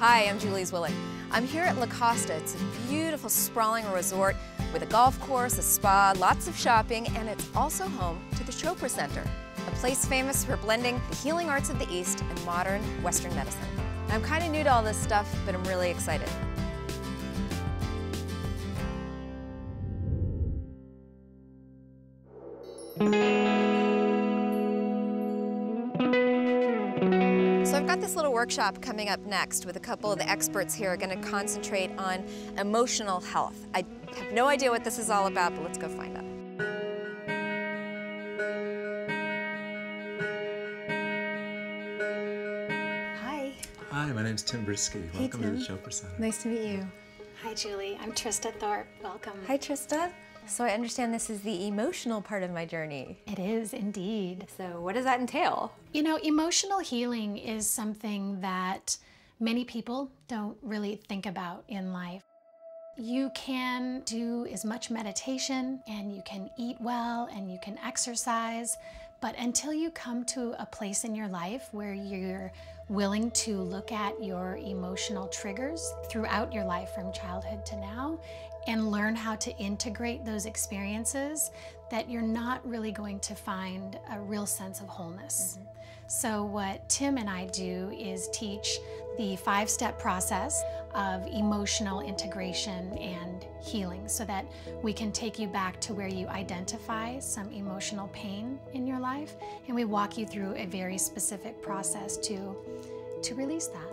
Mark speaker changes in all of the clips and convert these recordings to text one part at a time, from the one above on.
Speaker 1: Hi, I'm Julie Zwillich. I'm here at La Costa. It's a beautiful, sprawling resort with a golf course, a spa, lots of shopping, and it's also home to the Chopra Center, a place famous for blending the healing arts of the East and modern Western medicine. I'm kind of new to all this stuff, but I'm really excited. So I've got this little workshop coming up next with a couple of the experts here are going to concentrate on emotional health. I have no idea what this is all about, but let's go find out. Hi.
Speaker 2: Hi, my name's Tim Brisky.
Speaker 1: Hey,
Speaker 2: Welcome
Speaker 1: Tim.
Speaker 2: to the Chopra Center.
Speaker 1: Nice to meet you.
Speaker 3: Hi, Julie. I'm Trista Thorpe. Welcome.
Speaker 1: Hi, Trista. So I understand this is the emotional part of my journey.
Speaker 3: It is indeed.
Speaker 1: So what does that entail?
Speaker 3: You know, emotional healing is something that many people don't really think about in life. You can do as much meditation and you can eat well and you can exercise, but until you come to a place in your life where you're willing to look at your emotional triggers throughout your life from childhood to now and learn how to integrate those experiences, that you're not really going to find a real sense of wholeness. So what Tim and I do is teach the 5-step process of emotional integration and healing so that we can take you back to where you identify some emotional pain in your life, and we walk you through a very specific process to release that.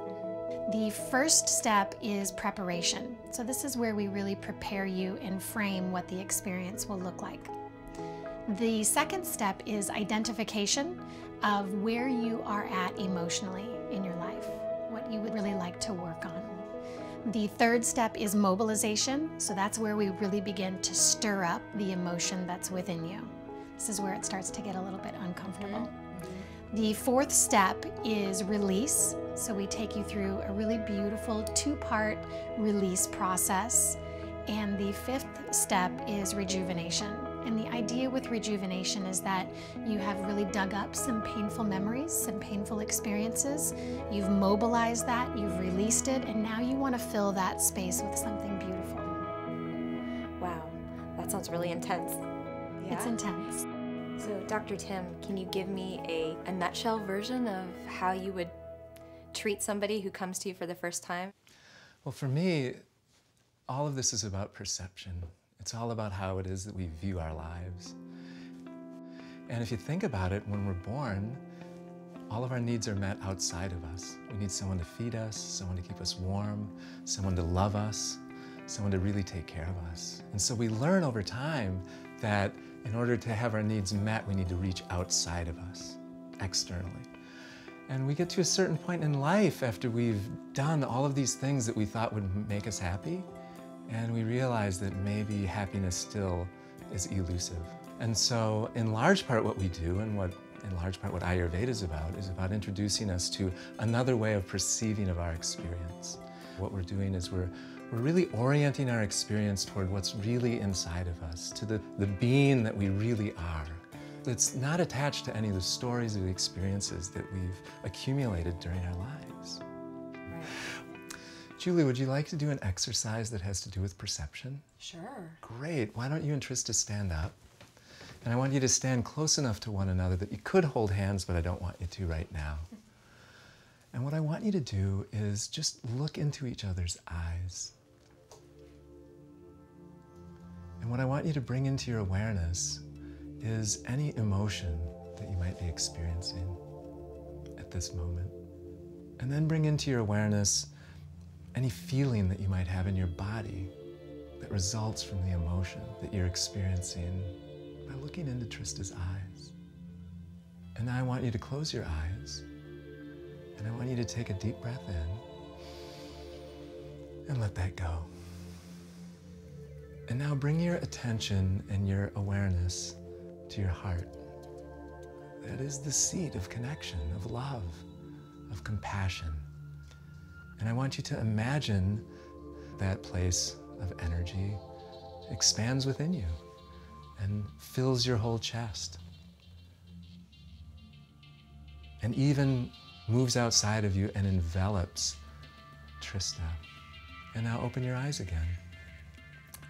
Speaker 3: The first step is preparation. So this is where we really prepare you and frame what the experience will look like. The second step is identification of where you are at emotionally in your life, what you would really like to work on. The third step is mobilization. So that's where we really begin to stir up the emotion that's within you. This is where it starts to get a little bit uncomfortable. The fourth step is release. So we take you through a really beautiful 2-part release process. And the fifth step is rejuvenation. And the idea with rejuvenation is that you have really dug up some painful memories, some painful experiences. You've mobilized that, you've released it, and now you want to fill that space with something beautiful.
Speaker 1: Wow, that sounds really intense. Yeah?
Speaker 3: It's intense.
Speaker 1: So Dr. Tim, can you give me a nutshell version of how you would treat somebody who comes to you for the first time?
Speaker 2: Well, for me, all of this is about perception. It's all about how it is that we view our lives. And if you think about it, when we're born, all of our needs are met outside of us. We need someone to feed us, someone to keep us warm, someone to love us, someone to really take care of us. And so we learn over time that in order to have our needs met, we need to reach outside of us, externally. And we get to a certain point in life after we've done all of these things that we thought would make us happy, and we realize that maybe happiness still is elusive. And so in large part what we do, and in large part what Ayurveda is about introducing us to another way of perceiving of our experience. What we're doing is we're really orienting our experience toward what's really inside of us, to the being that we really are. That's not attached to any of the stories or the experiences that we've accumulated during our lives.
Speaker 1: Right.
Speaker 2: Julie, would you like to do an exercise that has to do with perception?
Speaker 1: Sure.
Speaker 2: Great. Why don't you and Trista stand up? And I want you to stand close enough to one another that you could hold hands, but I don't want you to right now. And what I want you to do is just look into each other's eyes. And what I want you to bring into your awareness is any emotion that you might be experiencing at this moment. And then bring into your awareness any feeling that you might have in your body that results from the emotion that you're experiencing by looking into Trista's eyes. And now I want you to close your eyes, and I want you to take a deep breath in and let that go. And now bring your attention and your awareness to your heart. That is the seat of connection, of love, of compassion. And I want you to imagine that place of energy expands within you and fills your whole chest. And even moves outside of you and envelops Trista. And now open your eyes again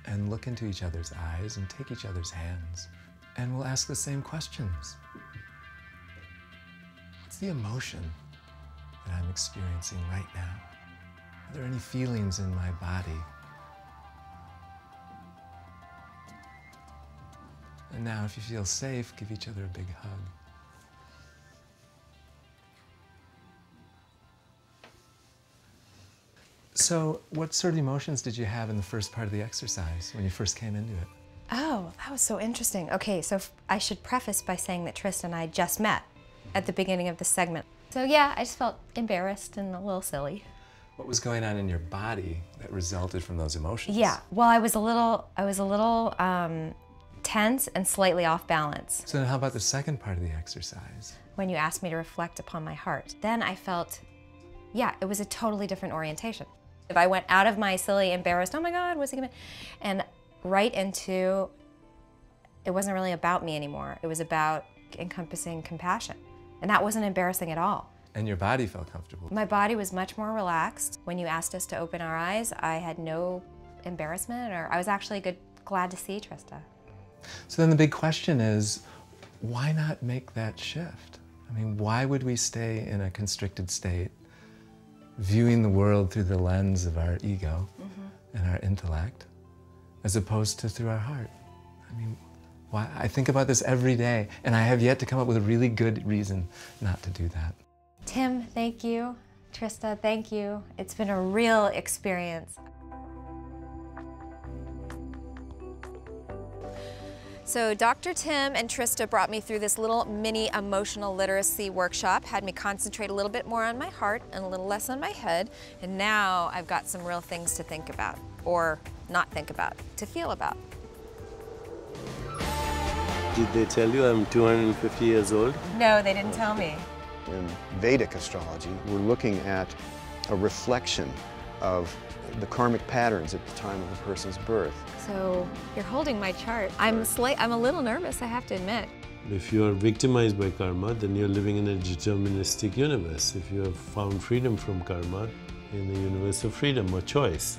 Speaker 2: and look into each other's eyes and take each other's hands. And we'll ask the same questions. What's the emotion that I'm experiencing right now? Are there any feelings in my body? And now, if you feel safe, give each other a big hug. So, what sort of emotions did you have in the first part of the exercise when you first came into it?
Speaker 1: Oh, that was so interesting. Okay, so I should preface by saying that Trista and I just met at the beginning of the segment. So yeah, I just felt embarrassed and a little silly.
Speaker 2: What was going on in your body that resulted from those emotions?
Speaker 1: Yeah, well, I was a little tense and slightly off balance.
Speaker 2: So then how about the second part of the exercise?
Speaker 1: When you asked me to reflect upon my heart, then I felt, yeah, it was a totally different orientation. If I went out of my silly, embarrassed, oh my God, what's he gonna, and right into, it wasn't really about me anymore. It was about encompassing compassion. And that wasn't embarrassing at all.
Speaker 2: And your body felt comfortable?
Speaker 1: My body was much more relaxed. When you asked us to open our eyes, I had no embarrassment, or I was actually glad to see Trista.
Speaker 2: So then the big question is, why not make that shift? I mean, why would we stay in a constricted state, viewing the world through the lens of our ego and our intellect, as opposed to through our heart? I mean, why? I think about this every day, and I have yet to come up with a really good reason not to do that.
Speaker 1: Tim, thank you. Trista, thank you. It's been a real experience. So Dr. Tim and Trista brought me through this little mini emotional literacy workshop, had me concentrate a little bit more on my heart and a little less on my head, and now I've got some real things to think about, or not think about, to feel about.
Speaker 4: Did they tell you I'm 250 years old?
Speaker 1: No, they didn't tell me.
Speaker 5: In Vedic astrology, we're looking at a reflection of the karmic patterns at the time of a person's birth.
Speaker 1: So you're holding my chart. I'm a little nervous, I have to admit.
Speaker 4: If you are victimized by karma, then you're living in a deterministic universe. If you have found freedom from karma, in a universe of freedom or choice.